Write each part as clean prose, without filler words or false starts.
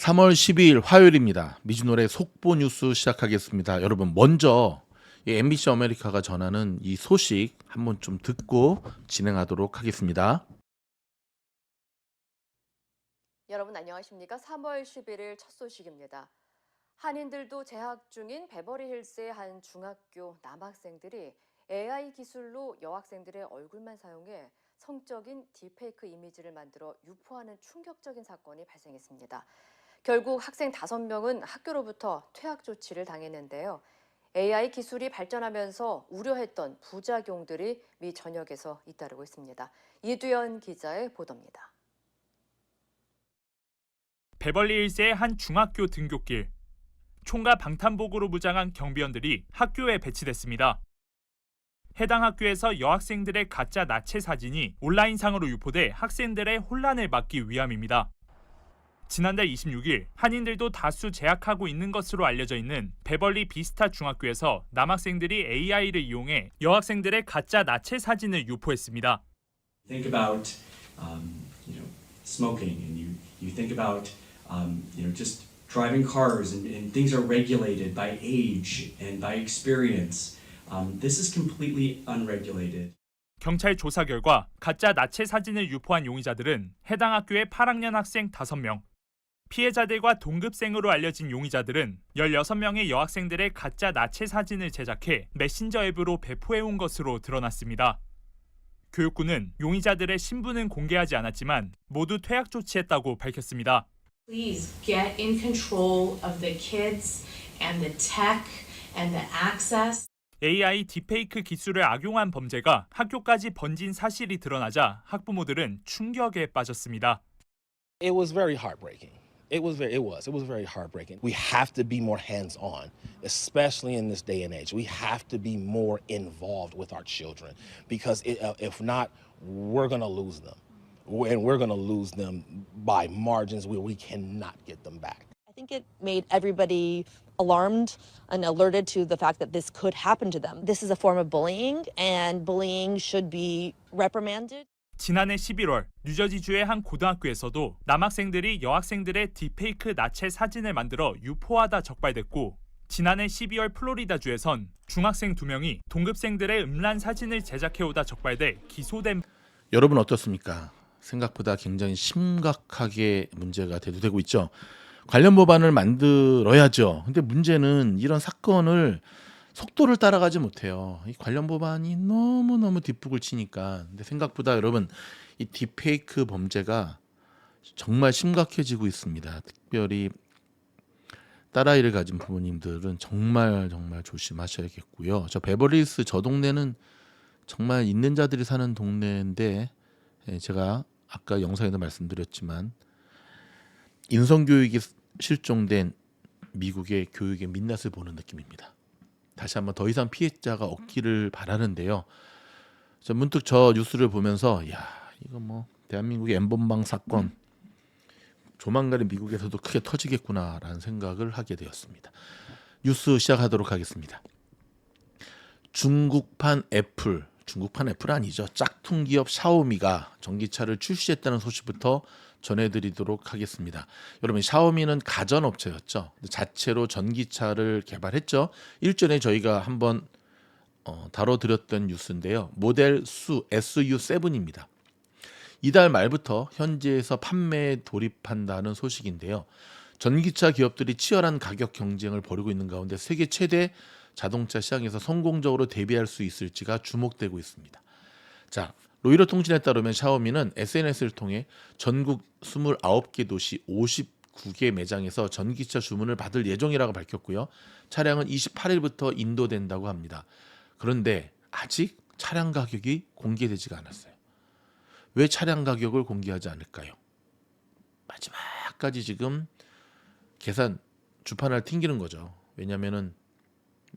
3월 12일 화요일입니다. 미주노래 속보 뉴스 시작하겠습니다. 여러분 먼저 MBC 아메리카가 전하는 이 소식 한번 좀 듣고 진행하도록 하겠습니다. 여러분 안녕하십니까? 3월 11일 첫 소식입니다. 한인들도 재학 중인 베버리힐스의 한 중학교 남학생들이 AI 기술로 여학생들의 얼굴만 사용해 성적인 딥페이크 이미지를 만들어 유포하는 충격적인 사건이 발생했습니다. 결국 학생 5명은 학교로부터 퇴학 조치를 당했는데요. AI 기술이 발전하면서 우려했던 부작용들이 미 전역에서 잇따르고 있습니다. 이두연 기자의 보도입니다. 베벌리힐스의 한 중학교 등굣길. 총과 방탄복으로 무장한 경비원들이 학교에 배치됐습니다. 해당 학교에서 여학생들의 가짜 나체 사진이 온라인상으로 유포돼 학생들의 혼란을 막기 위함입니다. 지난달 26일 한인들도 다수 재학하고 있는 것으로 알려져 있는 베벌리 비스타 중학교에서 남학생들이 AI를 이용해 여학생들의 가짜 나체 사진을 유포했습니다. Think about smoking, and you think about just driving cars, and things are regulated by age and by experience. This is completely unregulated. 경찰 조사 결과 가짜 나체 사진을 유포한 용의자들은 해당 학교의 8학년 학생 5명, 피해자들과 동급생으로 알려진 용의자들은 16명의 여학생들의 가짜 나체 사진을 제작해 메신저 앱으로 배포해온 것으로 드러났습니다. 교육부는 용의자들의 신분은 공개하지 않았지만 모두 퇴학 조치했다고 밝혔습니다. Please get in control of the kids and the tech and the access. AI 딥페이크 기술을 악용한 범죄가 학교까지 번진 사실이 드러나자 학부모들은 충격에 빠졌습니다. It was very heartbreaking. It was very heartbreaking. We have to be more hands-on, especially in this day and age. We have to be more involved with our children because if not, we're going to lose them. And we're going to lose them by margins where we cannot get them back. I think it made everybody alarmed and alerted to the fact that this could happen to them. This is a form of bullying, and bullying should be reprimanded. 지난해 11월 뉴저지주의 한 고등학교에서도 남학생들이 여학생들의 딥페이크 나체 사진을 만들어 유포하다 적발됐고, 지난해 12월 플로리다주에선 중학생 2명이 동급생들의 음란 사진을 제작해오다 적발돼 기소된. 여러분 어떻습니까? 생각보다 굉장히 심각하게 문제가 대두되고 있죠. 관련 법안을 만들어야죠. 근데 문제는 이런 사건을 속도를 따라가지 못해요. 이 관련 법안이 너무너무 뒷북을 치니까. 근데 생각보다 여러분 이 딥페이크 범죄가 정말 심각해지고 있습니다. 특별히 딸아이를 가진 부모님들은 정말 조심하셔야겠고요. 저 베버리힐스 저 동네는 정말 있는 자들이 사는 동네인데, 제가 아까 영상에도 말씀드렸지만 인성교육이 실종된 미국의 교육의 민낯을 보는 느낌입니다. 다시 한번 더 이상 피해자가 없기를 바라는데요. 문득 저 뉴스를 보면서 이거 뭐 대한민국의 N번방 사건 조만간에 미국에서도 크게 터지겠구나라는 생각을 하게 되었습니다. 뉴스 시작하도록 하겠습니다. 중국판 애플 아니죠. 짝퉁 기업 샤오미가 전기차를 출시했다는 소식부터 전해드리도록 하겠습니다. 여러분 샤오미는 가전업체였죠. 자체로 전기차를 개발했죠. 일전에 저희가 한번 다뤄드렸던 뉴스인데요. 모델 수 SU7입니다. 이달 말부터 현지에서 판매에 돌입한다는 소식인데요. 전기차 기업들이 치열한 가격 경쟁을 벌이고 있는 가운데 세계 최대 자동차 시장에서 성공적으로 대비할 수 있을지가 주목되고 있습니다. 자, 로이터 통신에 따르면 샤오미는 SNS를 통해 전국 29개 도시 59개 매장에서 전기차 주문을 받을 예정이라고 밝혔고요. 차량은 28일부터 인도된다고 합니다. 그런데 아직 차량 가격이 공개되지가 않았어요. 왜 차량 가격을 공개하지 않을까요? 마지막까지 지금 계산 주판을 튕기는 거죠. 왜냐면은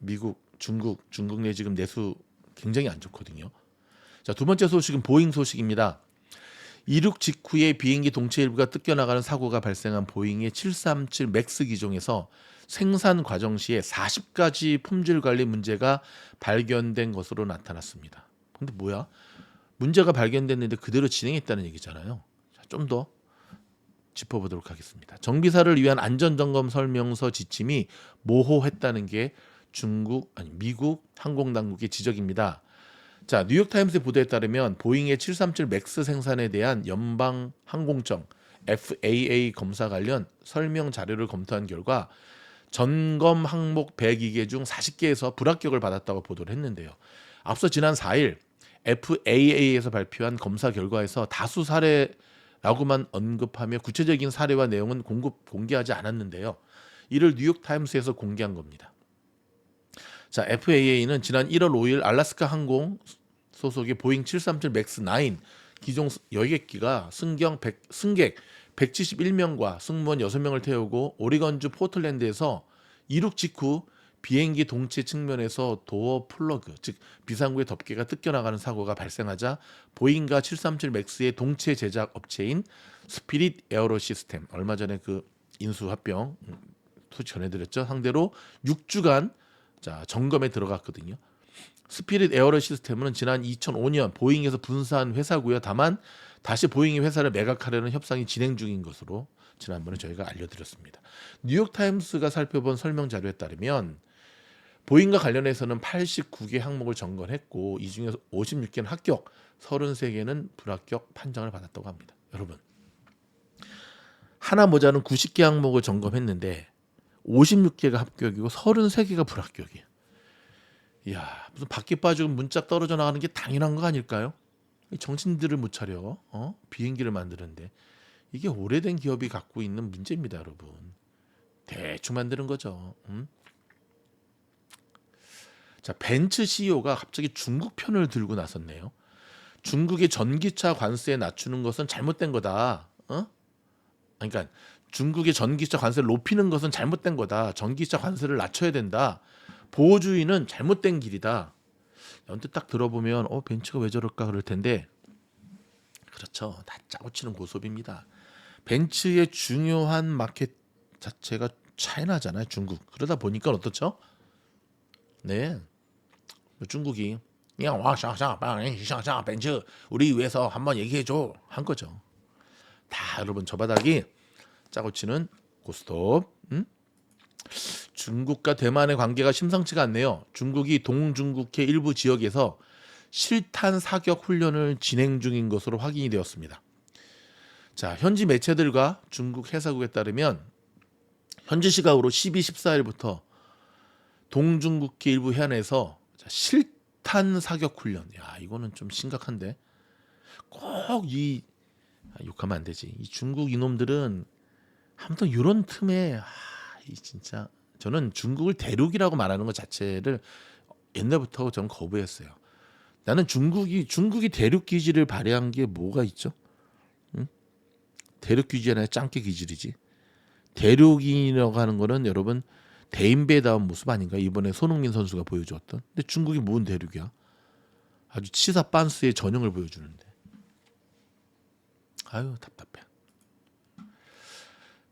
미국, 중국 내 지금 내수 굉장히 안 좋거든요. 자, 두 번째 소식은 보잉 소식입니다. 이륙 직후에 비행기 동체 일부가 뜯겨나가는 사고가 발생한 보잉의 737 맥스 기종에서 생산 과정 시에 40가지 품질 관리 문제가 발견된 것으로 나타났습니다. 근데 뭐야? 문제가 발견됐는데 그대로 진행했다는 얘기잖아요. 좀 더 짚어보도록 하겠습니다. 정비사를 위한 안전점검 설명서 지침이 모호했다는 게 미국 항공당국의 지적입니다. 자, 뉴욕타임스의 보도에 따르면 보잉의 737 맥스 생산에 대한 연방 항공청 FAA 검사 관련 설명 자료를 검토한 결과 점검 항목 102개 중 40개에서 불합격을 받았다고 보도를 했는데요. 앞서 지난 4일 FAA에서 발표한 검사 결과에서 다수 사례라고만 언급하며 구체적인 사례와 내용은 공개하지 않았는데요. 이를 뉴욕타임스에서 공개한 겁니다. 자, FAA는 지난 1월 5일 알래스카 항공 소속의 보잉 737 맥스 9 기종 여객기가 승객 171명과 승무원 6명을 태우고 오리건주 포틀랜드에서 이륙 직후 비행기 동체 측면에서 도어 플러그, 즉 비상구의 덮개가 뜯겨나가는 사고가 발생하자 보잉과 737 맥스의 동체 제작 업체인 스피릿 에어로 시스템, 얼마 전에 그 인수합병 소식 전해드렸죠. 상대로 6주간 점검에 들어갔거든요. 스피릿 에어로 시스템은 지난 2005년 보잉에서 분사한 회사고요. 다만 다시 보잉이 회사를 매각하려는 협상이 진행 중인 것으로 지난번에 저희가 알려드렸습니다. 뉴욕타임스가 살펴본 설명 자료에 따르면 보잉과 관련해서는 89개 항목을 점검했고 이 중에서 56개는 합격, 33개는 불합격 판정을 받았다고 합니다. 여러분, 하나 모자는 90개 항목을 점검했는데 56개가 합격이고 33개가 불합격이에요. 이야, 무슨 밖에 빠지고 문짝 떨어져 나가는 게 당연한 거 아닐까요? 정신들을 못 차려 비행기를 만드는데 이게 오래된 기업이 갖고 있는 문제입니다, 여러분. 대충 만드는 거죠. 자, 벤츠 CEO가 갑자기 중국 편을 들고 나섰네요. 중국의 전기차 관세 낮추는 것은 잘못된 거다. 그러니까 중국의 전기차 관세를 높이는 것은 잘못된 거다. 전기차 관세를 낮춰야 된다. 보호주의는 잘못된 길이다. 언뜻 딱 들어보면 벤츠가 왜 저럴까 그럴 텐데 그렇죠. 다 짜고 치는 고소비입니다. 벤츠의 중요한 마켓 자체가 차이나잖아요. 중국. 그러다 보니까 어떻죠? 네, 중국이 벤츠 우리 위해서 한번 얘기해줘 한 거죠. 다 여러분 저 바닥이 짜고 치는 고스톱. 중국과 대만의 관계가 심상치가 않네요. 중국이 동중국해 일부 지역에서 실탄 사격 훈련을 진행 중인 것으로 확인이 되었습니다. 자, 현지 매체들과 중국 해사국에 따르면 현지 시각으로 12, 14일부터 동중국해 일부 해안에서 실탄 사격 훈련. 야, 이거는 좀 심각한데. 꼭 욕하면 안 되지. 이 중국 이놈들은 아무튼 이런 틈에 진짜 저는 중국을 대륙이라고 말하는 것 자체를 옛날부터 저는 거부했어요. 나는 중국이 대륙 기질을 발휘한 게 뭐가 있죠? 대륙 기질이 아니라 짱깨 기질이지. 대륙이라고 하는 거는 여러분 대인배다운 모습 아닌가? 이번에 손흥민 선수가 보여주었던. 근데 중국이 뭔 대륙이야? 아주 치사 빤스의 전형을 보여주는데. 아유, 답답해.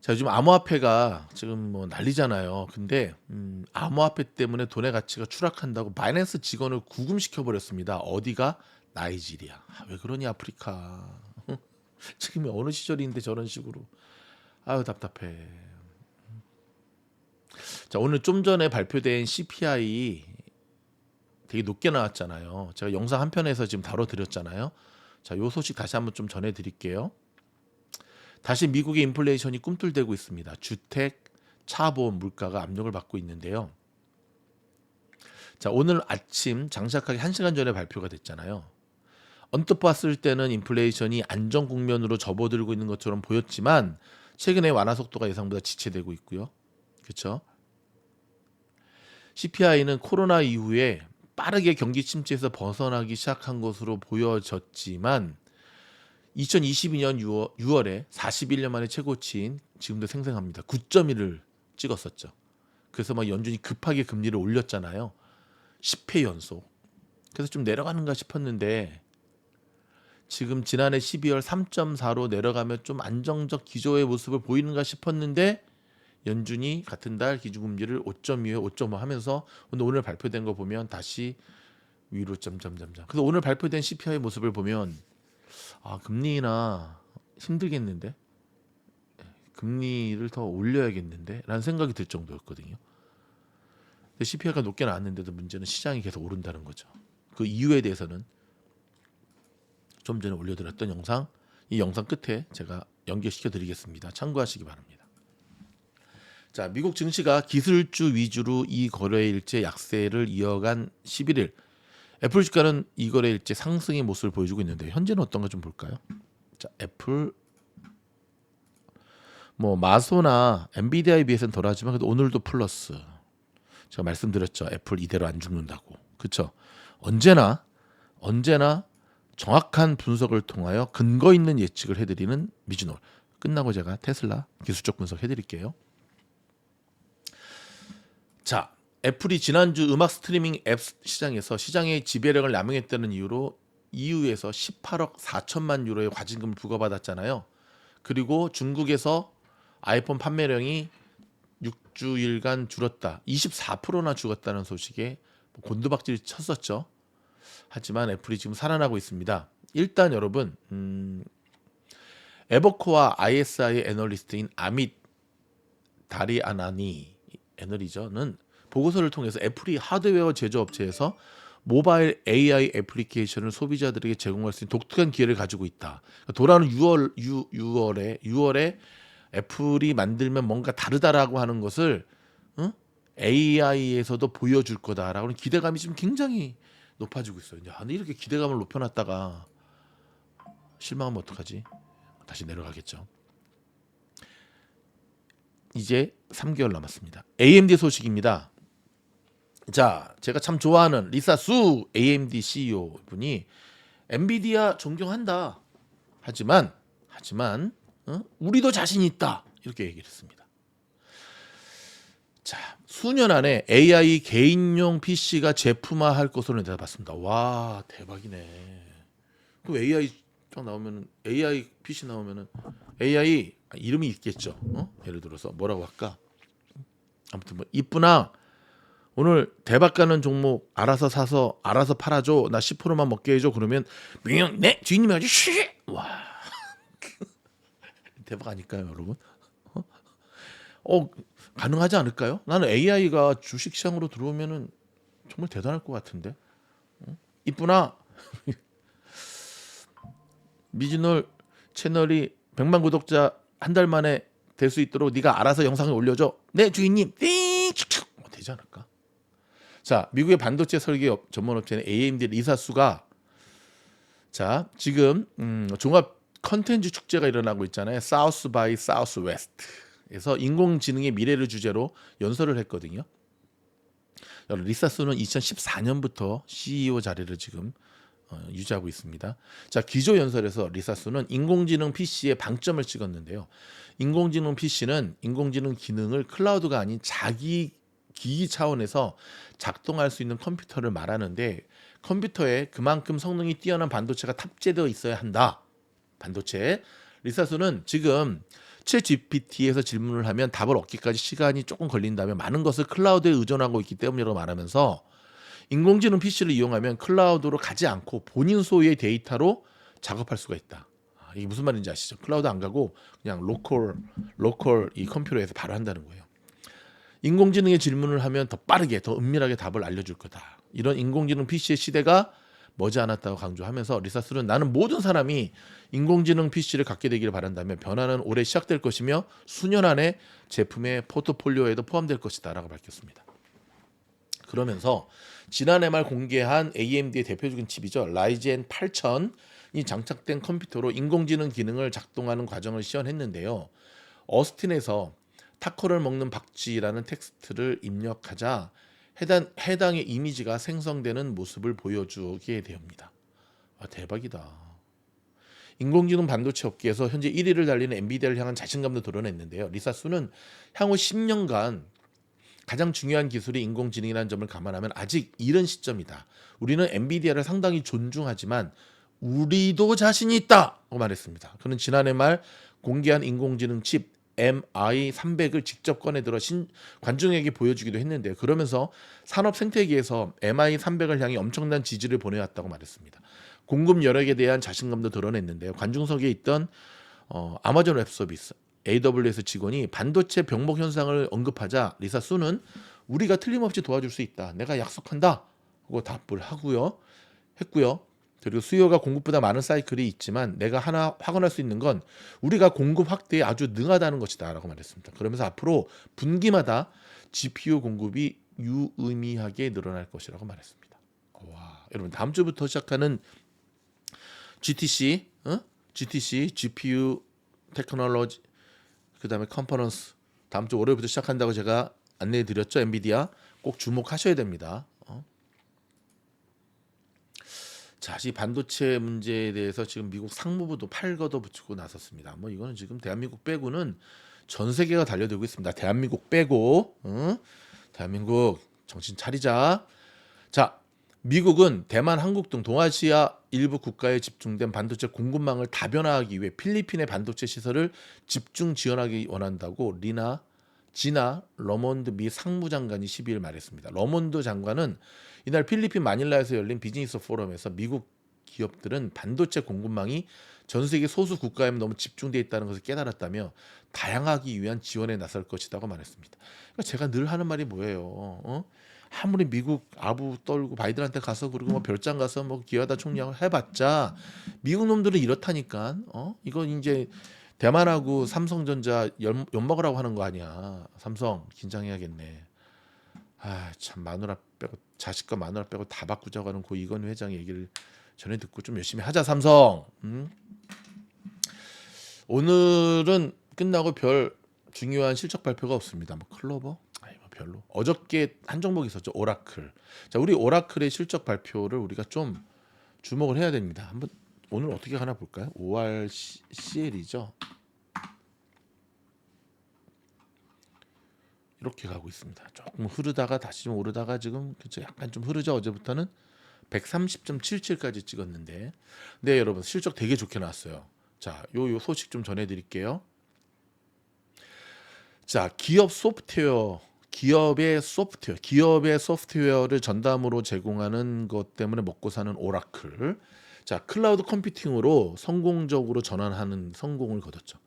자, 요즘 암호화폐가 지금 뭐 난리잖아요. 근데 암호화폐 때문에 돈의 가치가 추락한다고 바이낸스 직원을 구금시켜 버렸습니다. 어디가? 나이지리아. 왜 그러니 아프리카. 지금이 어느 시절인데 저런 식으로. 아유, 답답해. 자, 오늘 좀 전에 발표된 CPI 되게 높게 나왔잖아요. 제가 영상 한 편에서 지금 다뤄드렸잖아요. 자, 요 소식 다시 한번 좀 전해드릴게요. 다시 미국의 인플레이션이 꿈틀대고 있습니다. 주택, 차보험, 물가가 압력을 받고 있는데요. 자, 오늘 아침 장시작하기 1시간 전에 발표가 됐잖아요. 언뜻 봤을 때는 인플레이션이 안정 국면으로 접어들고 있는 것처럼 보였지만 최근에 완화 속도가 예상보다 지체되고 있고요. 그렇죠? CPI는 코로나 이후에 빠르게 경기 침체에서 벗어나기 시작한 것으로 보여졌지만 2022년 6월에 41년 만에 최고치인 지금도 생생합니다. 9.1을 찍었었죠. 그래서 막 연준이 급하게 금리를 올렸잖아요. 10회 연속. 그래서 좀 내려가는가 싶었는데 지금 지난해 12월 3.4로 내려가면 좀 안정적 기조의 모습을 보이는가 싶었는데 연준이 같은 달 기준금리를 5.2에 5.5 하면서 오늘 발표된 거 보면 다시 위로 점점점점. 그래서 오늘 발표된 CPI 모습을 보면 금리 인하 힘들겠는데? 금리를 더 올려야겠는데 라는 생각이 들 정도였거든요. 근데 CPI가 높게 나왔는데도 문제는 시장이 계속 오른다는 거죠. 그 이유에 대해서는 좀 전에 올려드렸던 영상, 이 영상 끝에 제가 연결시켜 드리겠습니다. 참고하시기 바랍니다. 자, 미국 증시가 기술주 위주로 이 거래일째 약세를 이어간 11일 애플 주가는 이 거래일째 상승의 모습을 보여주고 있는데 현재는 어떤가 좀 볼까요? 자, 애플 뭐 마소나 엔비디아에 비해서는 덜하지만 그래도 오늘도 플러스. 제가 말씀드렸죠. 애플 이대로 안 죽는다고. 그렇죠? 언제나 정확한 분석을 통하여 근거 있는 예측을 해드리는 미즈놀. 끝나고 제가 테슬라 기술적 분석 해드릴게요. 자, 애플이 지난주 음악 스트리밍 앱 시장에서 시장의 지배력을 남용했다는 이유로 EU에서 18억 4천만 유로의 과징금을 부과받았잖아요. 그리고 중국에서 아이폰 판매량이 6주일간 줄었다. 24%나 죽었다는 소식에 곤두박질 쳤었죠. 하지만 애플이 지금 살아나고 있습니다. 일단 여러분 에버코어 ISI의 애널리스트인 아밋 다리아나니 애널리저는 보고서를 통해서 애플이 하드웨어 제조업체에서 모바일 AI 애플리케이션을 소비자들에게 제공할 수 있는 독특한 기회를 가지고 있다. 돌아오는 6월에 애플이 만들면 뭔가 다르다라고 하는 것을 AI에서도 보여줄 거다라고 하는 기대감이 지금 굉장히 높아지고 있어요. 야, 근데 이렇게 기대감을 높여놨다가 실망하면 어떡하지? 다시 내려가겠죠. 이제 3개월 남았습니다. AMD 소식입니다. 자, 제가 참 좋아하는 리사 수 AMD CEO 분이 엔비디아 존경한다. 하지만 우리도 자신 있다. 이렇게 얘기를 했습니다. 자, 수년 안에 AI 개인용 PC가 제품화할 것으로 내다봤습니다. 와, 대박이네. 그 AI 딱 나오면 AI PC 나오면은 AI 이름이 있겠죠. 예를 들어서 뭐라고 할까? 아무튼 뭐 이쁘나 오늘 대박 가는 종목 알아서 사서 알아서 팔아줘. 나 10%만 먹게 해줘. 그러면 명령 네 주인님이 아주 쉬. 와 대박 아닐까요, 여러분? 가능하지 않을까요? 나는 AI가 주식시장으로 들어오면은 정말 대단할 것 같은데. 이쁘나 미즈놀 채널이 100만 구독자 한 달 만에 될 수 있도록 네가 알아서 영상을 올려줘. 네 주인님. 되지 않을까? 자, 미국의 반도체 설계 전문 업체는 AMD 리사수가 자 지금 종합 컨텐츠 축제가 일어나고 있잖아요. 사우스 바이 사우스 웨스트에서 인공지능의 미래를 주제로 연설을 했거든요. 리사수는 2014년부터 CEO 자리를 지금 유지하고 있습니다. 자, 기조 연설에서 리사수는 인공지능 PC의 방점을 찍었는데요. 인공지능 PC는 인공지능 기능을 클라우드가 아닌 자기 기기 차원에서 작동할 수 있는 컴퓨터를 말하는데 컴퓨터에 그만큼 성능이 뛰어난 반도체가 탑재되어 있어야 한다. 반도체. 리사수는 지금 챗GPT에서 질문을 하면 답을 얻기까지 시간이 조금 걸린다면 많은 것을 클라우드에 의존하고 있기 때문이라고 말하면서 인공지능 PC를 이용하면 클라우드로 가지 않고 본인 소유의 데이터로 작업할 수가 있다. 이게 무슨 말인지 아시죠? 클라우드 안 가고 그냥 로컬 이 컴퓨터에서 바로 한다는 거예요. 인공지능의 질문을 하면 더 빠르게 더 은밀하게 답을 알려줄 거다. 이런 인공지능 PC의 시대가 머지않았다고 강조하면서 리사스는 나는 모든 사람이 인공지능 PC를 갖게 되기를 바란다면 변화는 올해 시작될 것이며 수년 안에 제품의 포트폴리오에도 포함될 것이다 라고 밝혔습니다. 그러면서 지난해 말 공개한 AMD의 대표적인 칩이죠. 라이젠 8000이 장착된 컴퓨터로 인공지능 기능을 작동하는 과정을 시연했는데요. 어스틴에서 타코를 먹는 박쥐라는 텍스트를 입력하자 해당의 이미지가 생성되는 모습을 보여주게 됩니다. 대박이다. 인공지능 반도체 업계에서 현재 1위를 달리는 엔비디아를 향한 자신감도 드러냈는데요. 리사수는 향후 10년간 가장 중요한 기술이 인공지능이라는 점을 감안하면 아직 이른 시점이다. 우리는 엔비디아를 상당히 존중하지만 우리도 자신이 있다고 말했습니다. 그는 지난해 말 공개한 인공지능 칩 MI300을 직접 꺼내들어 관중에게 보여주기도 했는데 그러면서 산업 생태계에서 MI300을 향해 엄청난 지지를 보내왔다고 말했습니다. 공급 여력에 대한 자신감도 드러냈는데요. 관중석에 있던 아마존 웹 서비스 AWS 직원이 반도체 병목 현상을 언급하자 리사 수는 우리가 틀림없이 도와줄 수 있다. 내가 약속한다. 하고 답을 했고요. 그리고 수요가 공급보다 많은 사이클이 있지만 내가 하나 확언할 수 있는 건 우리가 공급 확대에 아주 능하다는 것이다 라고 말했습니다. 그러면서 앞으로 분기마다 GPU 공급이 유의미하게 늘어날 것이라고 말했습니다. 와, 여러분 다음 주부터 시작하는 GTC GPU 테크놀로지 그다음에 컨퍼런스 다음 주 월요일부터 시작한다고 제가 안내해 드렸죠. 엔비디아 꼭 주목하셔야 됩니다. 자, 이 반도체 문제에 대해서 지금 미국 상무부도 팔걷어 붙이고 나섰습니다. 뭐 이거는 지금 대한민국 빼고는 전 세계가 달려들고 있습니다. 대한민국 빼고, 대한민국 정신 차리자. 자, 미국은 대만, 한국 등 동아시아 일부 국가에 집중된 반도체 공급망을 다변화하기 위해 필리핀의 반도체 시설을 집중 지원하기 원한다고 지나 러몬드 미 상무장관이 12일 말했습니다. 러몬드 장관은 이날 필리핀 마닐라에서 열린 비즈니스 포럼에서 미국 기업들은 반도체 공급망이 전 세계 소수 국가에 너무 집중되어 있다는 것을 깨달았다며 다양하기 위한 지원에 나설 것이라고 말했습니다. 그러니까 제가 늘 하는 말이 뭐예요? 아무리 미국 아부 떨고 바이든한테 가서 그리고 뭐 별장 가서 뭐 기여다 총리하고 해봤자 미국 놈들은 이렇다니까. 이건 이제 대만하고 삼성전자 엿먹으라고 하는 거 아니야. 삼성 긴장해야겠네. 아, 참 마누라 빼고 자식과 마누라 빼고 다 바꾸자고 하는 고 이건희 회장 얘기를 전에 듣고 좀 열심히 하자 삼성. 오늘은 끝나고 별 중요한 실적 발표가 없습니다. 뭐 클로버? 아니 뭐 별로. 어저께 한 종목 있었죠. 오라클. 자, 우리 오라클의 실적 발표를 우리가 좀 주목을 해야 됩니다. 한번 오늘 어떻게 가나 볼까요? 5월 CL이죠. 이렇게 가고 있습니다. 조금 흐르다가 다시 좀 오르다가 지금 그쵸 약간 좀 흐르죠. 어제부터는 130.77까지 찍었는데, 네 여러분 실적 되게 좋게 나왔어요. 자, 요 소식 좀 전해드릴게요. 자, 기업의 소프트웨어를 전담으로 제공하는 것 때문에 먹고 사는 오라클. 자, 클라우드 컴퓨팅으로 성공적으로 전환하는 성공을 거뒀죠.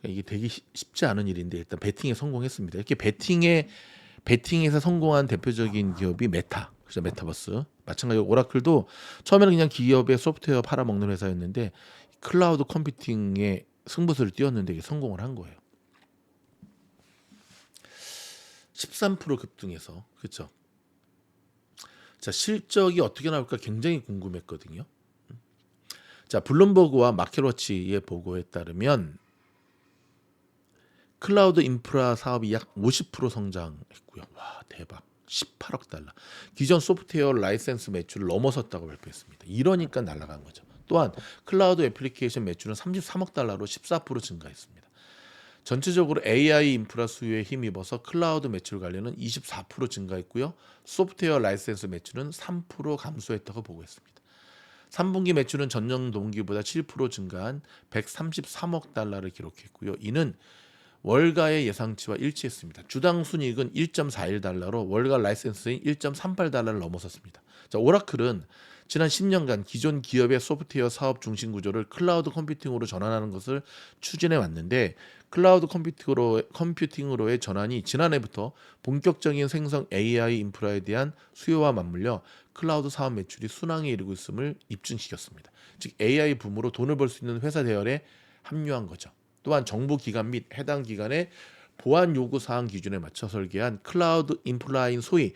이게 되게 쉽지 않은 일인데 일단 베팅에 성공했습니다. 이렇게 베팅에서 성공한 대표적인 기업이 메타, 그죠? 메타버스. 마찬가지로 오라클도 처음에는 그냥 기업의 소프트웨어 팔아먹는 회사였는데 클라우드 컴퓨팅에 승부수를 띄웠는데 이게 성공을 한 거예요. 13% 급등해서 그렇죠. 자, 실적이 어떻게 나올까 굉장히 궁금했거든요. 자, 블룸버그와 마켓워치의 보고에 따르면 클라우드 인프라 사업이 약 50% 성장했고요. 와, 대박. 18억 달러. 기존 소프트웨어 라이센스 매출을 넘어섰다고 발표했습니다. 이러니까 날아간 거죠. 또한 클라우드 애플리케이션 매출은 33억 달러로 14% 증가했습니다. 전체적으로 AI 인프라 수요에 힘입어서 클라우드 매출 관련은 24% 증가했고요. 소프트웨어 라이센스 매출은 3% 감소했다고 보고했습니다. 3분기 매출은 전년 동기보다 7% 증가한 133억 달러를 기록했고요. 이는 월가의 예상치와 일치했습니다. 주당 순이익은 1.41달러로 월가 라이센스인 1.38달러를 넘어섰습니다. 자, 오라클은 지난 10년간 기존 기업의 소프트웨어 사업 중심 구조를 클라우드 컴퓨팅으로 전환하는 것을 추진해 왔는데 클라우드 컴퓨팅으로의 전환이 지난해부터 본격적인 생성 AI 인프라에 대한 수요와 맞물려 클라우드 사업 매출이 순항에 이르고 있음을 입증시켰습니다. 즉 AI 붐으로 돈을 벌 수 있는 회사 대열에 합류한 거죠. 또한 정부 기관 및 해당 기관의 보안 요구 사항 기준에 맞춰 설계한 클라우드 인프라인 소위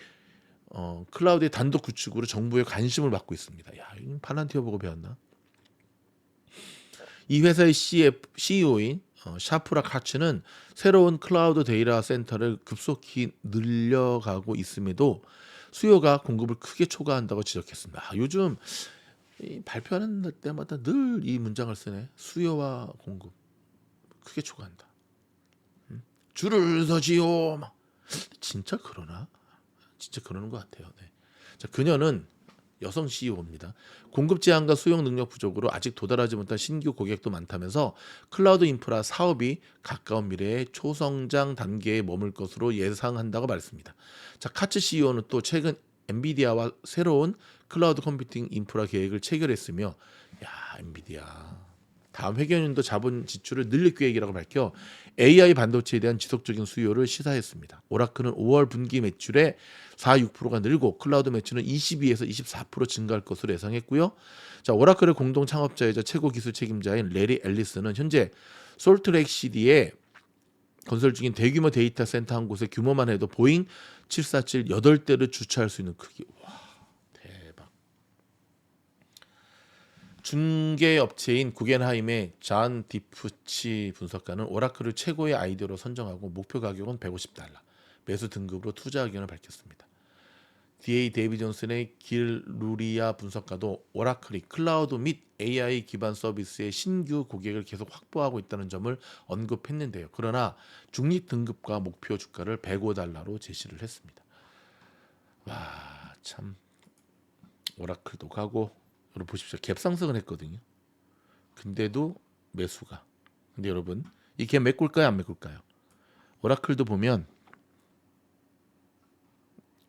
클라우드의 단독 구축으로 정부의 관심을 받고 있습니다. 야, 이건 팔란티어 보고 배웠나? 이 회사의 CEO인 샤프라 카츠는 새로운 클라우드 데이터 센터를 급속히 늘려가고 있음에도 수요가 공급을 크게 초과한다고 지적했습니다. 요즘 발표하는 때마다 늘 이 문장을 쓰네. 수요와 공급 크게 초과한다. 줄을 서지요. 막. 진짜 그러나? 진짜 그러는 것 같아요. 네. 자, 그녀는 여성 CEO입니다. 공급 제한과 수용 능력 부족으로 아직 도달하지 못한 신규 고객도 많다면서 클라우드 인프라 사업이 가까운 미래에 초성장 단계에 머물 것으로 예상한다고 말했습니다. 자, 카츠 CEO는 또 최근 엔비디아와 새로운 클라우드 컴퓨팅 인프라 계획을 체결했으며, 야, 엔비디아 다음 회계연도 자본 지출을 늘릴 계획이라고 밝혀 AI 반도체에 대한 지속적인 수요를 시사했습니다. 오라클은 5월 분기 매출의 4-6%가 늘고 클라우드 매출은 22에서 24% 증가할 것으로 예상했고요. 자, 오라클의 공동 창업자이자 최고 기술 책임자인 레리 앨리스는 현재 솔트레이크 시티에 건설 중인 대규모 데이터 센터 한 곳의 규모만 해도 보잉 747 8대를 주차할 수 있는 크기. 와, 대박. 중개 업체인 구겐하임의 잔 디프치 분석가는 오라클을 최고의 아이디어로 선정하고 목표 가격은 $150, 매수 등급으로 투자 의견을 밝혔습니다. DA 데이비 존슨의 길 루리아 분석가도 오라클이 클라우드 및 AI 기반 서비스의 신규 고객을 계속 확보하고 있다는 점을 언급했는데요. 그러나 중립 등급과 목표 주가를 $105로 제시를 했습니다. 와, 참 오라클도 가고 여러분 보십시오. 갭 상승을 했거든요. 근데도 매수가. 근데 여러분 이 갭 메꿀까요, 안 메꿀까요? 오라클도 보면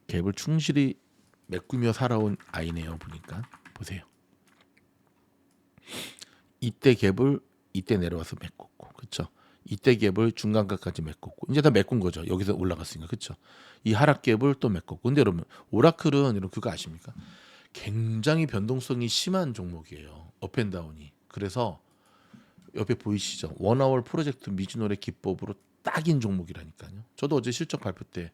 갭을 충실히 메꾸며 살아온 아이네요. 보니까 보세요. 이때 갭을 이때 내려와서 메꿨고, 그렇죠? 이때 갭을 중간가까지 메꿨고, 이제 다 메꾼 거죠. 여기서 올라갔으니까, 그렇죠? 이 하락 갭을 또 메꿨고. 근데 여러분 오라클은 여러분 그거 아십니까? 굉장히 변동성이 심한 종목이에요. 업앤다운이. 그래서 옆에 보이시죠? 원아월 프로젝트 미즈노래 기법으로 딱인 종목이라니까요. 저도 어제 실적 발표 때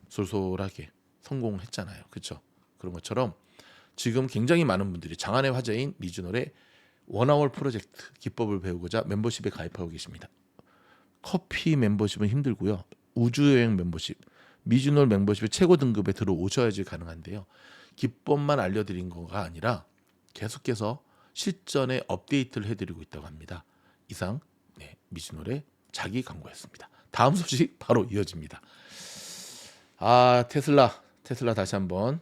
솔솔하게 성공했잖아요. 그렇죠? 그런 것처럼 지금 굉장히 많은 분들이 장안의 화제인 미즈노래 원아월 프로젝트 기법을 배우고자 멤버십에 가입하고 계십니다. 커피 멤버십은 힘들고요. 우주여행 멤버십, 미즈노래 멤버십의 최고 등급에 들어오셔야지 가능한데요. 기법만 알려드린 거가 아니라 계속해서 실전에 업데이트를 해드리고 있다고 합니다. 이상 미즈노래 자기 광고였습니다. 다음 소식 바로 이어집니다. 아, 테슬라 다시 한번.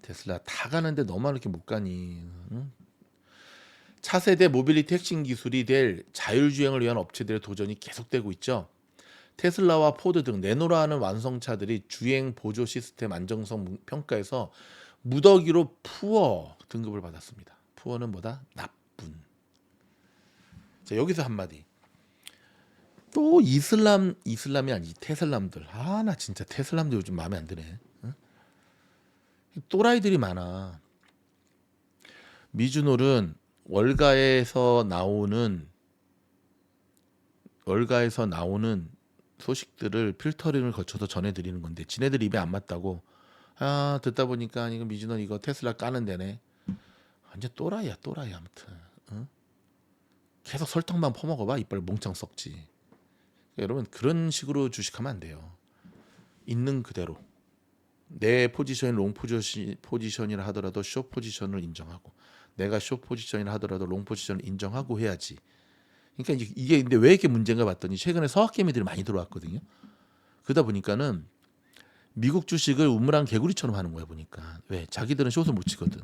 테슬라 다 가는데 너만 이렇게 못 가니? 응? 차세대 모빌리티 핵심 기술이 될 자율주행을 위한 업체들의 도전이 계속되고 있죠. 테슬라와 포드 등 내노라하는 완성차들이 주행 보조 시스템 안정성 평가에서 무더기로 푸어 등급을 받았습니다. 푸어는 뭐다? 나쁜. 자, 여기서 한마디. 또 이슬람이 아니지 테슬람들. 아, 나 진짜 테슬람들 요즘 마음에 안 드네. 응? 또라이들이 많아. 미즈놀은 월가에서 나오는 소식들을 필터링을 거쳐서 전해드리는 건데 지네들 입에 안 맞다고. 아, 듣다 보니까 이거 미즈놀 이거 테슬라 까는 데네. 완전 또라이야 아무튼. 응? 계속 설탕만 퍼먹어봐. 이빨 몽창 썩지. 여러분 그런 식으로 주식하면 안 돼요. 있는 그대로 내 포지션이 롱 포지션이라 하더라도 숏 포지션을 인정하고 내가 숏 포지션이라 하더라도 롱 포지션을 인정하고 해야지. 그러니까 이게 근데 왜 이렇게 문제인가 봤더니 최근에 서학개미들이 많이 들어왔거든요. 그러다 보니까는 미국 주식을 우물안 개구리처럼 하는 거야 보니까. 왜? 자기들은 숏을 못 치거든.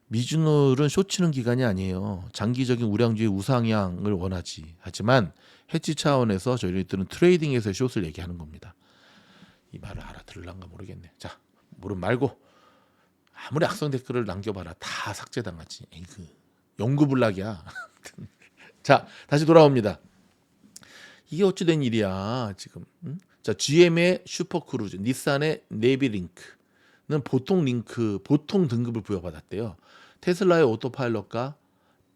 미즈놀은 숏 치는 기간이 아니에요. 장기적인 우량주의 우상향을 원하지. 하지만 해지 차원에서 저희들은 트레이딩에서 숏을 얘기하는 겁니다. 이 말을 알아들을란가 모르겠네. 자, 모름 말고 아무리 악성 댓글을 남겨봐라 다 삭제당하지. 에이그 영구불락이야. 자, 다시 돌아옵니다. 이게 어찌된 일이야 지금. 응? 자, GM의 슈퍼크루즈, 닛산의 네비링크는 보통 등급을 부여받았대요. 테슬라의 오토파일럿과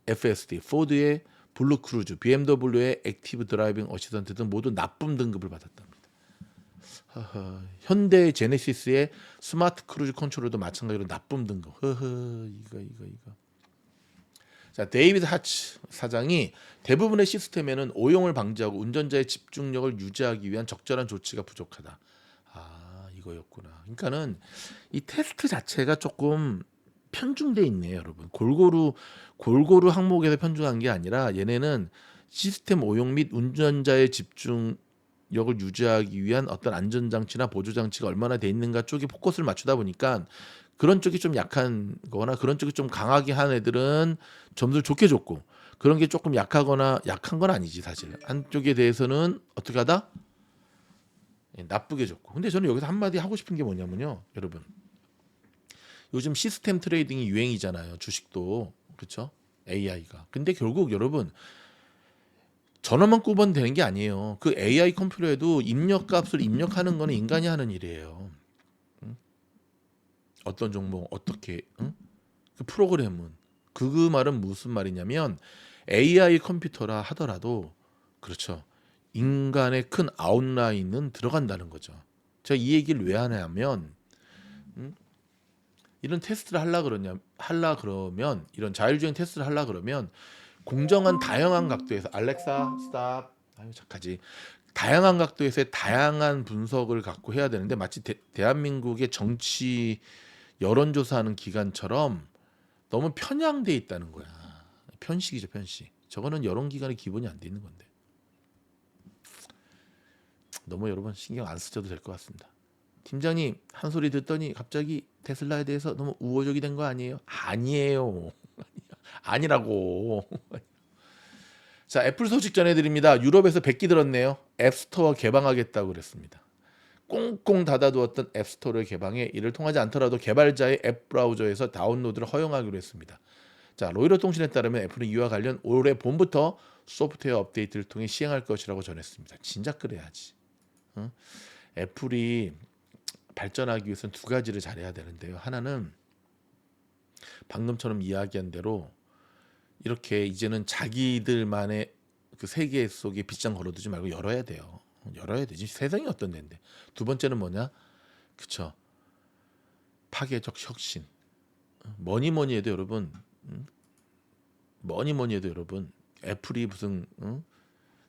FSD, 포드의 블루크루즈, BMW의 액티브 드라이빙 어시스턴트 등 모두 나쁨 등급을 받았답니다. 현대 제네시스의 스마트 크루즈 컨트롤도 마찬가지로 나쁨 등급. 이거. 자, 데이비드 하츠 사장이 대부분의 시스템에는 오용을 방지하고 운전자의 집중력을 유지하기 위한 적절한 조치가 부족하다. 아, 이거였구나. 그러니까는 이 테스트 자체가 조금 편중돼 있네요, 여러분. 골고루 항목에서 편중한 게 아니라 얘네는 시스템 오용 및 운전자의 집중력을 유지하기 위한 어떤 안전장치나 보조장치가 얼마나 돼 있는가 쪽에 포커스를 맞추다 보니까 그런 쪽이 좀 약한 거나 그런 쪽이 좀 강하게 한 애들은 점수를 좋게 줬고 그런 게 조금 약하거나 약한 건 아니지 사실. 한쪽에 대해서는 어떻게 하다? 나쁘게 줬고. 근데 저는 여기서 한마디 하고 싶은 게 뭐냐면요. 여러분. 요즘 시스템 트레이딩이 유행이잖아요. 주식도 그렇죠? AI가. 근데 결국 여러분 전원만 꼽으면 되는 게 아니에요. 그 AI 컴퓨터에도 입력값을 입력하는 거는 인간이 하는 일이에요. 응? 어떤 종목 어떻게 응? 그 프로그램은 그 말은 무슨 말이냐면 AI 컴퓨터라 하더라도 그렇죠. 인간의 큰 아웃라인은 들어간다는 거죠. 제가 이 얘기를 왜 하냐면 이런 테스트를 하려 그러면 이런 자율주행 테스트를 하려 그러면 공정한 다양한 각도에서 알렉사 스탑 아유 착하지 다양한 각도에서의 다양한 분석을 갖고 해야 되는데 마치 대한민국의 정치 여론조사하는 기관처럼 너무 편향돼 있다는 거야. 편식이죠, 편식. 저거는 여론기관의 기본이 안 돼 있는 건데 너무 여러분 신경 안 쓰셔도 될 것 같습니다. 팀장님 한 소리 듣더니 갑자기 테슬라에 대해서 너무 우호적이 된 거 아니에요? 아니에요. 아니라고. 자, 애플 소식 전해드립니다. 유럽에서 백기 들었네요. 앱스토어 개방하겠다고 그랬습니다. 꽁꽁 닫아두었던 앱스토어를 개방해 이를 통하지 않더라도 개발자의 앱 브라우저에서 다운로드를 허용하기로 했습니다. 자, 로이터 통신에 따르면 애플은 이와 관련 올해 봄부터 소프트웨어 업데이트를 통해 시행할 것이라고 전했습니다. 진작 그래야지. 응? 애플이 발전하기 위해서는 두 가지를 잘해야 되는데요. 하나는 방금처럼 이야기한 대로 이렇게 이제는 자기들만의 그 세계 속에 빗장 걸어두지 말고 열어야 돼요. 열어야 되지. 세상이 어떤 데인데. 두 번째는 뭐냐? 그쵸. 파괴적 혁신. 뭐니 해도 여러분, 뭐니 해도 여러분, 애플이 무슨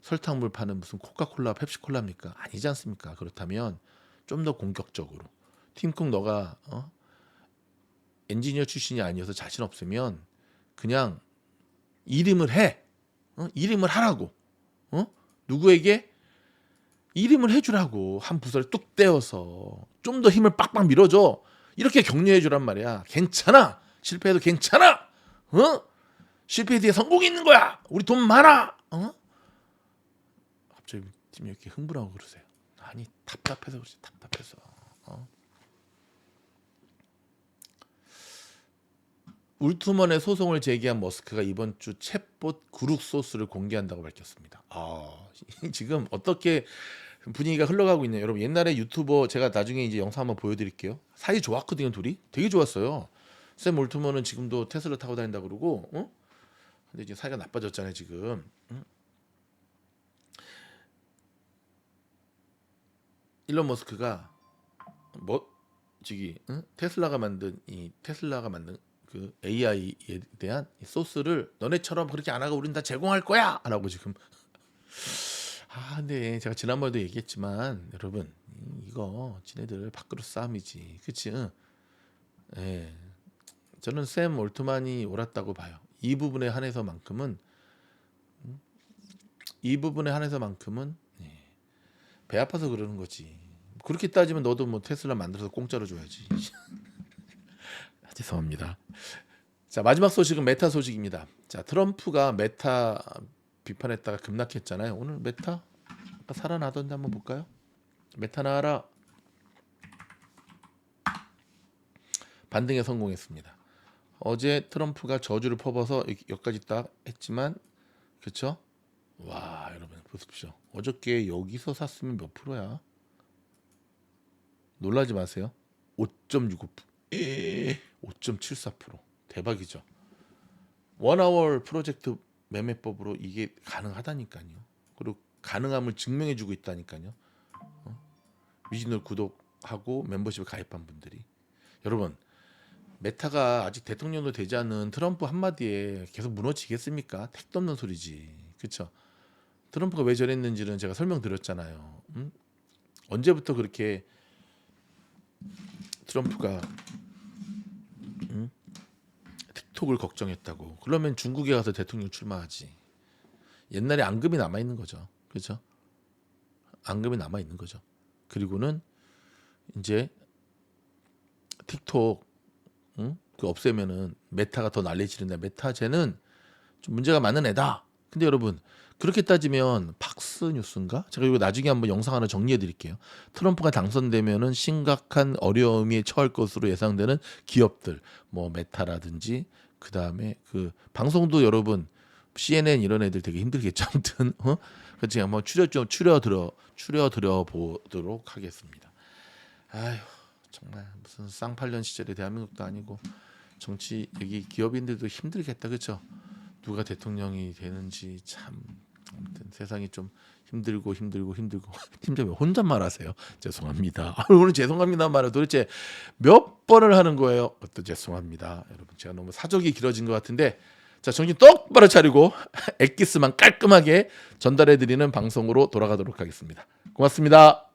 설탕물 파는 무슨 코카콜라, 펩시콜라입니까? 아니지 않습니까? 그렇다면 좀 더 공격적으로 팀쿡 너가 엔지니어 출신이 아니어서 자신 없으면 그냥 이름을 해. 이름을 하라고. 누구에게 이름을 해주라고. 한 부서를 뚝 떼어서 좀 더 힘을 빡빡 밀어줘. 이렇게 격려해 주란 말이야. 괜찮아. 실패해도 괜찮아. 실패 뒤에 성공이 있는 거야. 우리 돈 많아. 갑자기 팀이 이렇게 흥분하고 그러세요. 아니 답답해서 그러지. 답답해서. 울트먼의 소송을 제기한 머스크가 이번 주 챗봇 그룹 소스를 공개한다고 밝혔습니다. 지금 어떻게 분위기가 흘러가고 있냐. 여러분 옛날에 유튜버 제가 나중에 이제 영상 한번 보여드릴게요. 사이 좋았거든요. 둘이 되게 좋았어요. 샘 울트먼은 지금도 테슬라 타고 다닌다 그러고 근데 이제 사이가 나빠졌잖아요 지금. 일론 머스크가 테슬라가 만든 그 AI에 대한 이 소스를 너네처럼 그렇게 안 하고 우린 다 제공할 거야 라고 지금 근데 제가 지난번에도 얘기했지만 여러분 이거 지네들 밖으로 싸움이지 그치? 예. 저는 샘 올트만이 옳았다고 봐요. 이 부분에 한해서만큼은 배 아파서 그러는 거지. 그렇게 따지면 너도 뭐 테슬라 만들어서 공짜로 줘야지. 죄송합니다. 자, 마지막 소식은 메타 소식입니다. 자, 트럼프가 메타 비판했다가 급락했잖아요. 오늘 메타 아까 살아나던데 한번 볼까요? 메타 나와라. 반등에 성공했습니다. 어제 트럼프가 저주를 퍼버서 여기까지 딱 했지만 그쵸? 와 여러분 보십시오. 어저께 여기서 샀으면 몇 프로야? 놀라지 마세요. 5.65%. 5.74%. 대박이죠. 원아워 프로젝트 매매법으로 이게 가능하다니까요. 그리고 가능함을 증명해주고 있다니까요. 미진을 구독하고 멤버십에 가입한 분들이. 여러분 메타가 아직 대통령도 되지 않은 트럼프 한마디에 계속 무너지겠습니까? 택도 없는 소리지. 그렇죠? 트럼프가 왜 저랬는지는 제가 설명드렸잖아요. 언제부터 그렇게 트럼프가 틱톡을 걱정했다고. 그러면 중국에 가서 대통령 출마하지. 옛날에 앙금이 남아있는 거죠. 그렇죠? 앙금이 남아있는 거죠. 그리고는 이제 틱톡 그 없애면은 메타가 더 난리치는데 메타 쟤는 좀 문제가 많은 애다. 근데 여러분 그렇게 따지면 팍스뉴스인가? 제가 이거 나중에 한번 영상 하나 정리해 드릴게요. 트럼프가 당선되면은 심각한 어려움에 처할 것으로 예상되는 기업들, 뭐 메타라든지 그다음에 그 방송도 여러분 CNN 이런 애들 되게 힘들겠죠. 아무튼 그래서 제가 한번 추려드려 보도록 하겠습니다. 아휴 정말 무슨 쌍팔년 시절의 대한민국도 아니고 정치 여기 기업인들도 힘들겠다 그렇죠? 누가 대통령이 되는지 참 아무튼 세상이 좀 힘들고 팀장님 혼잣말 하세요. 죄송합니다. 오늘 죄송합니다 말을 도대체 몇 번을 하는 거예요. 또 죄송합니다. 여러분 제가 너무 사족이 길어진 것 같은데 자 정신 똑바로 차리고 엑기스만 깔끔하게 전달해 드리는 방송으로 돌아가도록 하겠습니다. 고맙습니다.